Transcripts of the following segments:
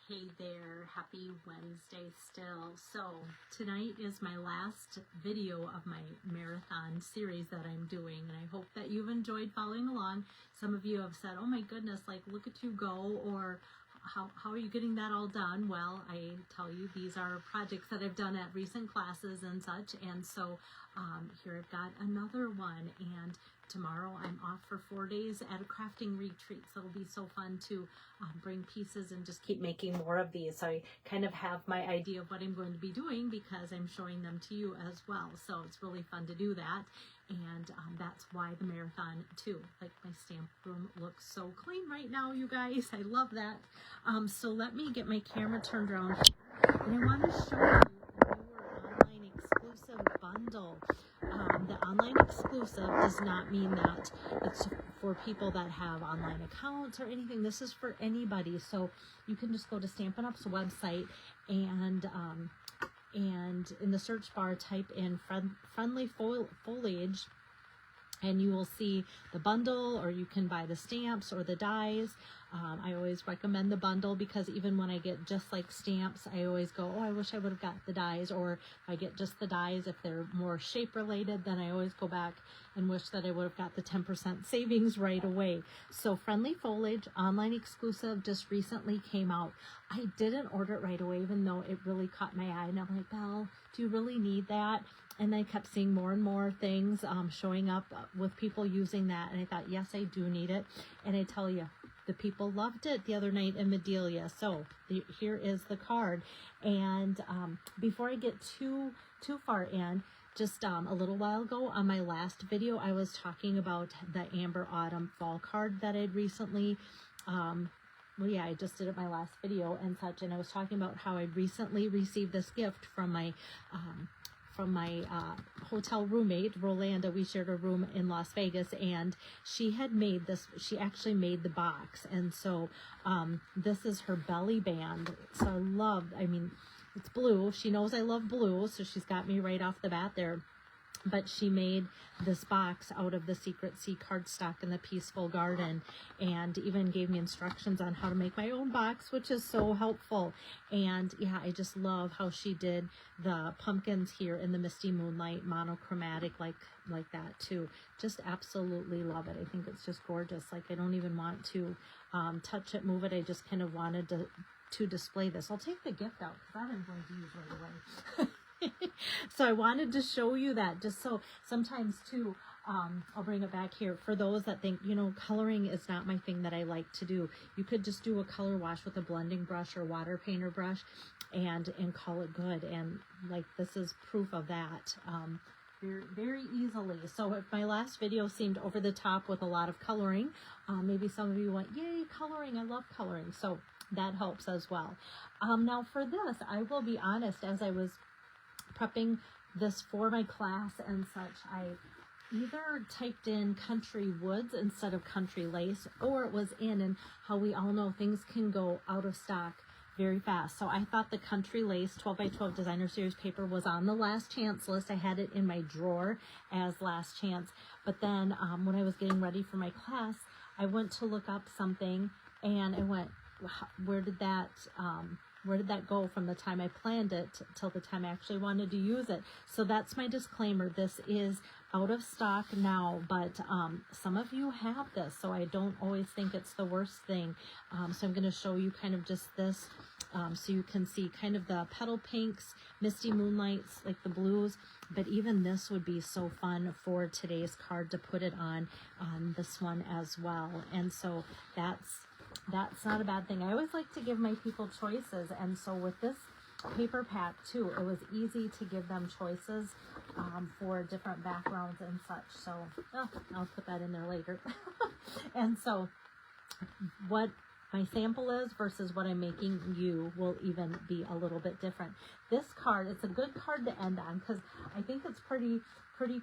Hey there, happy Wednesday still. So tonight is my last video of my marathon series that I'm doing, and I hope that you've enjoyed following along. Some of you have said, oh my goodness, like look at you go, or how are you getting that all done? Well, I tell you, these are projects that I've done at recent classes and such, and so here I've got another one, and tomorrow I'm off for 4 days at a crafting retreat, so it'll be so fun to bring pieces and just keep making more of these. So I kind of have my idea of what I'm going to be doing because I'm showing them to you as well, so it's really fun to do that. And that's why the marathon too. Like my stamp room looks so clean right now, you guys. I love that. So let me get my camera turned around, and I want to show you the newer online exclusive bundle. The online exclusive does not mean that it's for people that have online accounts or anything. This is for anybody. So you can just go to Stampin' Up's website and in the search bar type in friendly foliage, and you will see the bundle, or you can buy the stamps or the dies. I always recommend the bundle because even when I get just like stamps, I always go, oh, I wish I would have got the dies. Or if I get just the dies, if they're more shape related, then I always go back and wish that I would have got the 10% savings right away. So Friendly Foliage online exclusive just recently came out. I didn't order it right away, even though it really caught my eye, and I'm like, Belle, do you really need that? And I kept seeing more and more things showing up with people using that, and I thought, yes, I do need it. And I tell you, the people loved it the other night in Medelia. So here is the card. And before I get too far in, just a little while ago on my last video, I was talking about the Amber Autumn Fall card that I'd recently, well, yeah, I just did it my last video and such, and I was talking about how I recently received this gift from my hotel roommate, Rolanda. We shared a room in Las Vegas, and she had made this, she actually made the box, and so this is her belly band. So I mean, it's blue. She knows I love blue, so she's got me right off the bat there. But she made this box out of the Secret Sea cardstock in the Peaceful Garden, and even gave me instructions on how to make my own box, which is so helpful. And yeah, I just love how she did the pumpkins here in the Misty Moonlight monochromatic like that too. Just absolutely love it. I think it's just gorgeous. Like, I don't even want to touch it, move it. I just kind of wanted to display this. I'll take the gift out because that I'm going to use right away. So I wanted to show you that, just so sometimes too, I'll bring it back here for those that think, you know, coloring is not my thing that I like to do. You could just do a color wash with a blending brush or water painter brush and call it good. And like, this is proof of that. Very easily. So if my last video seemed over the top with a lot of coloring, maybe some of you went, yay, coloring, I love coloring. So that helps as well. Now for this, I will be honest, as I was prepping this for my class and such, I either typed in country woods instead of country lace, or it was in, and how we all know things can go out of stock very fast. So I thought the country lace 12x12 designer series paper was on the last chance list. I had it in my drawer as last chance, but then when I was getting ready for my class, I went to look up something, and I went, where did that go from the time I planned it till the time I actually wanted to use it? So that's my disclaimer. This is out of stock now, but some of you have this, so I don't always think it's the worst thing. So I'm going to show you kind of just this, so you can see kind of the petal pinks, misty moonlights, like the blues, but even this would be so fun for today's card to put it on this one as well. And so that's not a bad thing. I always like to give my people choices, and so with this paper pack too, it was easy to give them choices for different backgrounds and such. So I'll put that in there later. And so what my sample is versus what I'm making you will even be a little bit different. This card, it's a good card to end on because I think it's pretty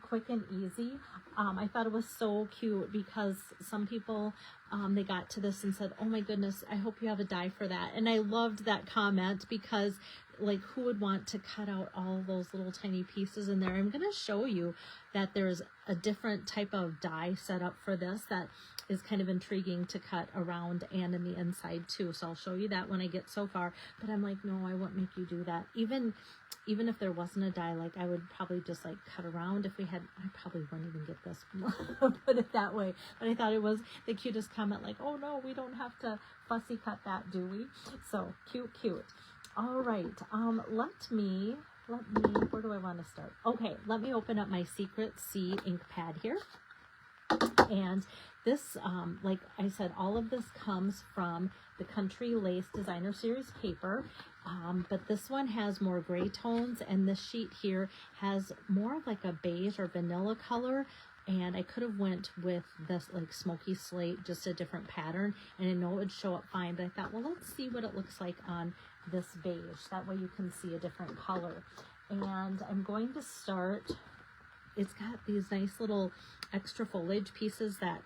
quick and easy. I thought it was so cute because some people, they got to this and said, oh my goodness, I hope you have a die for that. And I loved that comment because like who would want to cut out all those little tiny pieces in there? I'm going to show you that there's a different type of die set up for this that is kind of intriguing to cut around and in the inside too. So I'll show you that when I get so far, but I'm like, no, I won't make you do that. Even if there wasn't a die, like I would probably just like cut around if we had. I probably wouldn't even get this put it that way, but I thought it was the cutest comment, like, oh no, we don't have to fussy cut that, do we? So cute. All right, let me, where do I want to start? Okay, let me open up my Secret C ink pad here. And this, like I said, all of this comes from the Country Lace Designer Series paper, but this one has more gray tones, and this sheet here has more of like a beige or vanilla color. And I could have went with this like smoky slate, just a different pattern, and I know it would show up fine, but I thought, well, let's see what it looks like on this beige. That way you can see a different color. And I'm going to start, it's got these nice little extra foliage pieces that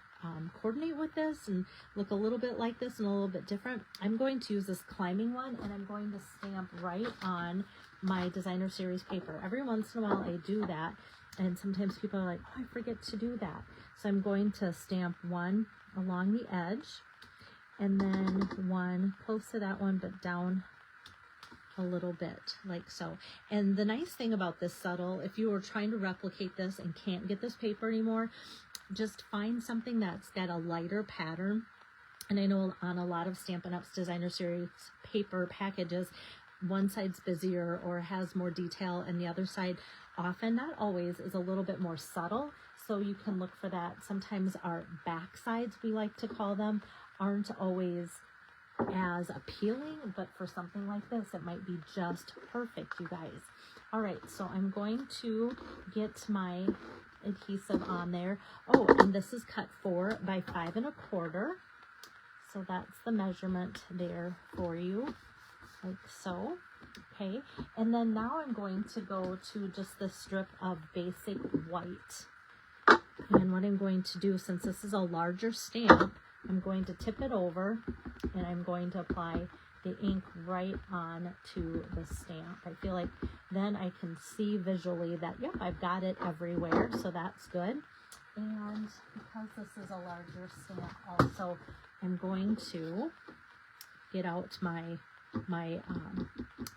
coordinate with this and look a little bit like this and a little bit different. I'm going to use this climbing one, and I'm going to stamp right on my Designer Series paper. Every once in a while I do that, and sometimes people are like, oh, I forget to do that. So I'm going to stamp one along the edge, and then one close to that one, but down a little bit, like so. And the nice thing about this subtle, if you were trying to replicate this and can't get this paper anymore, just find something that's got a lighter pattern. And I know on a lot of Stampin' Up's Designer Series paper packages, one side's busier or has more detail, and the other side often, not always, is a little bit more subtle. So you can look for that. Sometimes our back sides, we like to call them, aren't always as appealing, but for something like this, it might be just perfect, you guys. All right, so I'm going to get my adhesive on there. Oh, and this is cut 4 by 5 1/4. So that's the measurement there for you, like so. Okay, and then now I'm going to go to just the strip of basic white. And what I'm going to do, since this is a larger stamp, I'm going to tip it over, and I'm going to apply the ink right on to the stamp. I feel like then I can see visually that, yep, I've got it everywhere, so that's good. And because this is a larger stamp also, I'm going to get out my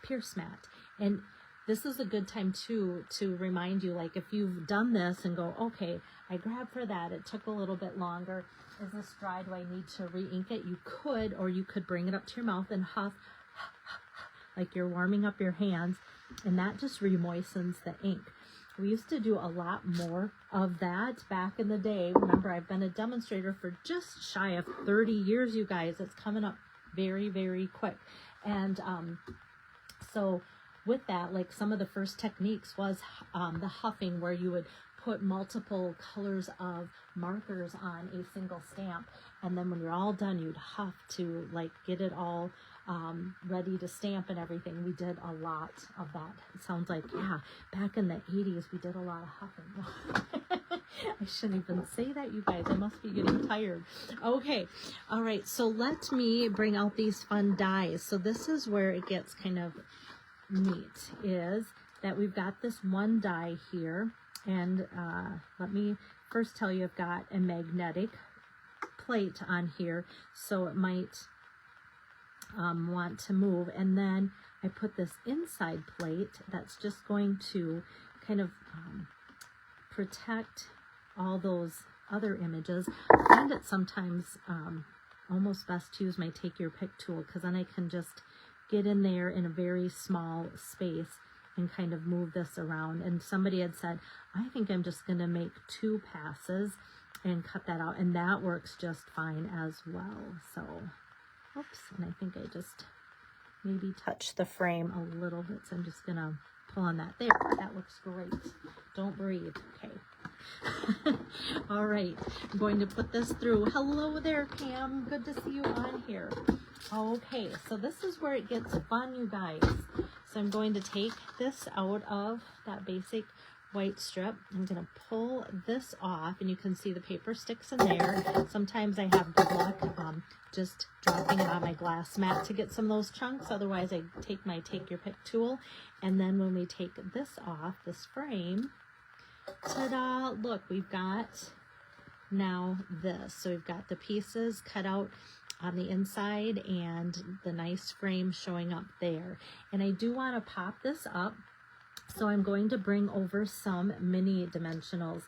Pierce mat. And this is a good time too to remind you, like if you've done this and go, okay, I grabbed for that, it took a little bit longer, is this dry, do I need to re-ink it? You could, or you could bring it up to your mouth and huff like you're warming up your hands, and that just re-moistens the ink. We used to do a lot more of that back in the day. Remember, I've been a demonstrator for just shy of 30 years, you guys. It's coming up very, very quick. And so with that, like some of the first techniques was the huffing, where you would put multiple colors of markers on a single stamp, and then when you're all done, you'd huff to like get it all ready to stamp and everything. We did a lot of that. It sounds like, yeah, back in the 80s we did a lot of huffing. I shouldn't even say that, you guys. I must be getting tired. Okay, all right, so let me bring out these fun dies. So this is where it gets kind of neat, is that we've got this one die here. And let me first tell you, I've got a magnetic plate on here, so it might want to move. And then I put this inside plate that's just going to kind of protect all those other images. I find it sometimes almost best to use my Take Your Pick tool, because then I can just get in there in a very small space and kind of move this around. And somebody had said, I think I'm just going to make 2 passes and cut that out, and that works just fine as well. So, oops, and I think I just maybe touched the frame a little bit, so I'm just going to pull on that. There, that looks great. Don't breathe. Okay. All right, I'm going to put this through. Hello there, Pam. Good to see you on here. Okay, so this is where it gets fun, you guys. So I'm going to take this out of that basic white strip. I'm going to pull this off, and you can see the paper sticks in there. Sometimes I have good luck just dropping it on my glass mat to get some of those chunks. Otherwise, I take my take your pick tool, and then when we take this off, this frame, ta-da, look, we've got now this. So we've got the pieces cut out on the inside and the nice frame showing up there. And I do want to pop this up. So I'm going to bring over some mini dimensionals.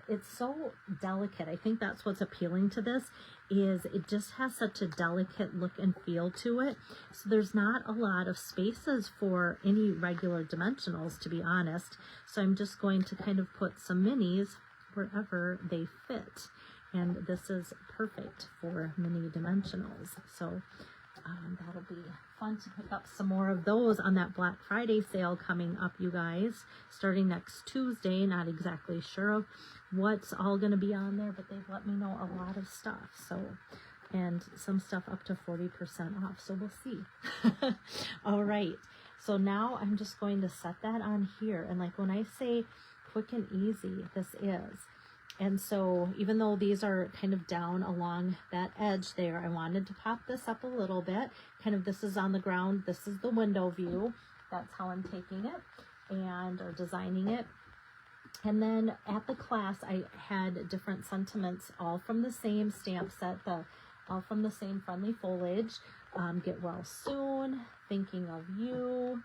It's so delicate. I think that's what's appealing to this, is it just has such a delicate look and feel to it. So there's not a lot of spaces for any regular dimensionals, to be honest. So I'm just going to kind of put some minis wherever they fit. And this is perfect for mini dimensionals. So that'll be fun to pick up some more of those on that Black Friday sale coming up, you guys, starting next Tuesday. Not exactly sure of what's all going to be on there, but they've let me know a lot of stuff. So, and some stuff up to 40% off. So we'll see. All right. So now I'm just going to set that on here. And like when I say quick and easy, this is. And so even though these are kind of down along that edge there, I wanted to pop this up a little bit. Kind of, this is on the ground. This is the window view. That's how I'm taking it and or designing it. And then at the class, I had different sentiments, all from the same stamp set, all from the same Friendly Foliage. Get well soon, thinking of you,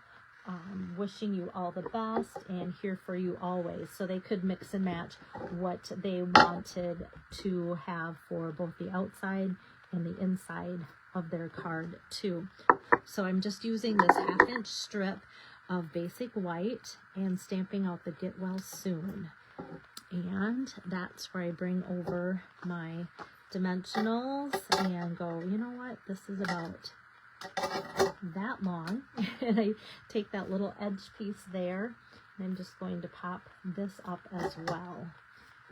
wishing you all the best, and here for you always. So they could mix and match what they wanted to have for both the outside and the inside of their card too. So I'm just using this 1/2-inch strip of basic white and stamping out the get well soon. And that's where I bring over my dimensionals and go, you know what, this is about that long. And I take that little edge piece there, and I'm just going to pop this up as well.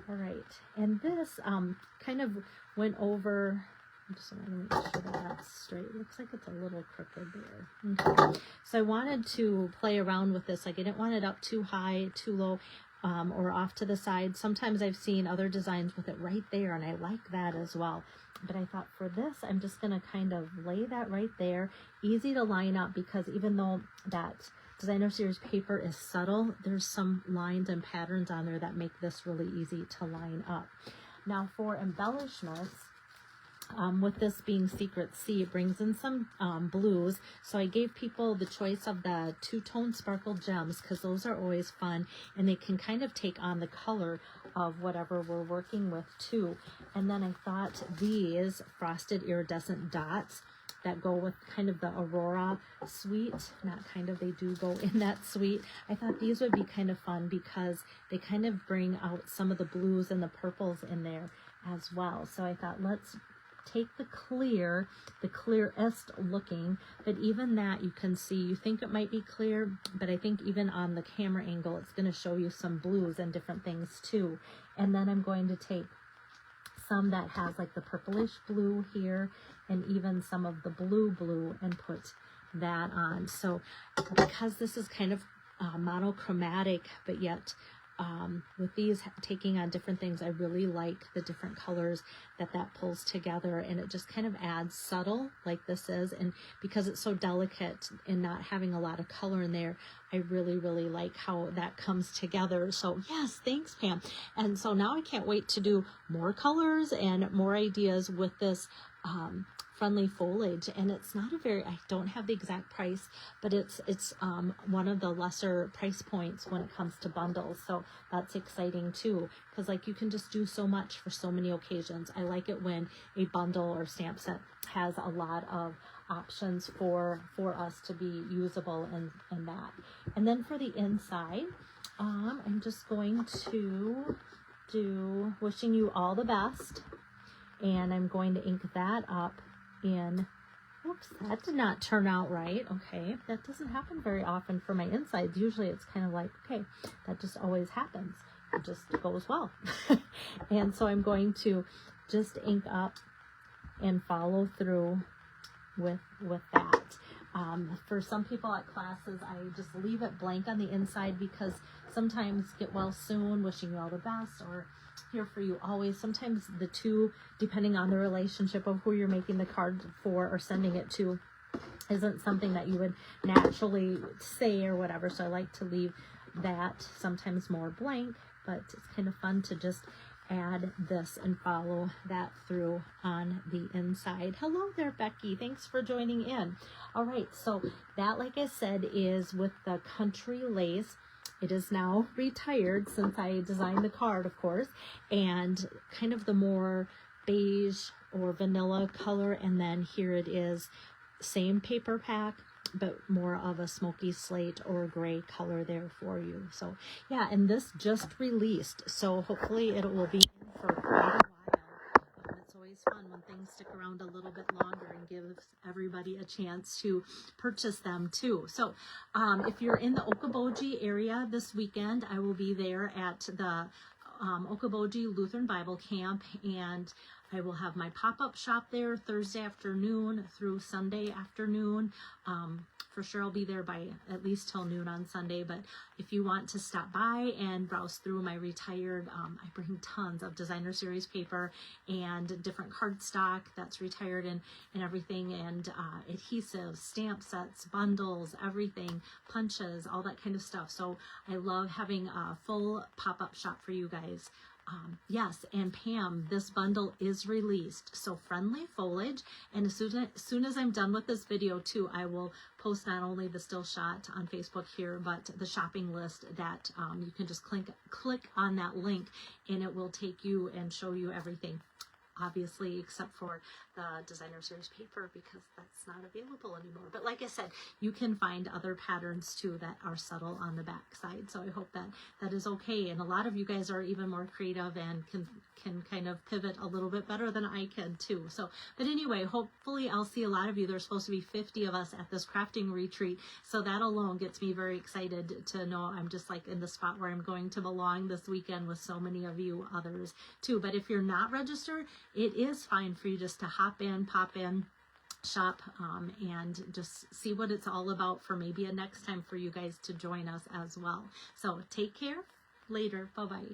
All right, and this kind of went over. I just want to make sure that that's straight. It looks like it's a little crooked there. Okay. So I wanted to play around with this. Like, I didn't want it up too high, too low, or off to the side. Sometimes I've seen other designs with it right there, and I like that as well. But I thought for this, I'm just going to kind of lay that right there. Easy to line up, because even though that Designer Series paper is subtle, there's some lines and patterns on there that make this really easy to line up. Now for embellishments, with this being Secret Sea, it brings in some blues. So I gave people the choice of the two-tone sparkle gems, because those are always fun, and they can kind of take on the color of whatever we're working with too. And then I thought these frosted iridescent dots that go with kind of the Aurora suite, not kind of, they do go in that suite. I thought these would be kind of fun because they kind of bring out some of the blues and the purples in there as well. So I thought, let's take the clearest looking, but even that you can see, you think it might be clear, but I think even on the camera angle, it's going to show you some blues and different things too. And then I'm going to take some that has like the purplish blue here, and even some of the blue and put that on. So because this is kind of monochromatic, but yet with these taking on different things, I really like the different colors that pulls together, and it just kind of adds subtle like this is. And because it's so delicate and not having a lot of color in there, I really like how that comes together. So yes, thanks Pam. And so now I can't wait to do more colors and more ideas with this Friendly Foliage. And it's not a very, I don't have the exact price, but it's one of the lesser price points when it comes to bundles. So that's exciting too, because like you can just do so much for so many occasions. I like it when a bundle or stamp set has a lot of options for us to be usable in that. And then for the inside, I'm just going to do Wishing You All the Best, and I'm going to ink that up in, whoops, that did not turn out right. Okay, that doesn't happen very often for my insides. Usually it's kind of like, okay, that just always happens. It just goes well. And so I'm going to just ink up and follow through with that. For some people at classes, I just leave it blank on the inside because sometimes get well soon, wishing you all the best, or here for you always. Sometimes the two, depending on the relationship of who you're making the card for or sending it to, isn't something that you would naturally say or whatever. So I like to leave that sometimes more blank, but it's kind of fun to just add this and follow that through on the inside. Hello there, Becky. Thanks for joining in. All right, so that, like I said, is with the country lace. It is now retired since I designed the card, of course, and kind of the more beige or vanilla color. And then here it is, same paper pack, but more of a smoky slate or gray color there for you. So yeah, and this just released, so hopefully it will be in for quite a while. It's always fun when things stick around a little bit longer and gives everybody a chance to purchase them too. So if you're in the Okoboji area this weekend, I will be there at the Okoboji Lutheran Bible Camp, and I will have my pop-up shop there Thursday afternoon through Sunday afternoon. For sure I'll be there by at least till noon on Sunday, but if you want to stop by and browse through my retired, I bring tons of designer series paper and different cardstock that's retired and everything, and adhesives, stamp sets, bundles, everything, punches, all that kind of stuff. So I love having a full pop-up shop for you guys. Yes, and Pam, this bundle is released. So Friendly Foliage, and as soon as I'm done with this video too, I will post not only the still shot on Facebook here, but the shopping list that you can just click on that link, and it will take you and show you everything. Obviously, except for the designer series paper, because that's not available anymore. But like I said, you can find other patterns too that are subtle on the back side. So I hope that that is okay. And a lot of you guys are even more creative and can kind of pivot a little bit better than I can too. So, but anyway, hopefully I'll see a lot of you. There's supposed to be 50 of us at this crafting retreat. So that alone gets me very excited to know I'm just like in the spot where I'm going to belong this weekend with so many of you others too. But if you're not registered, it is fine for you just to hop in, pop in, shop, and just see what it's all about for maybe a next time for you guys to join us as well. So take care. Later. Bye-bye.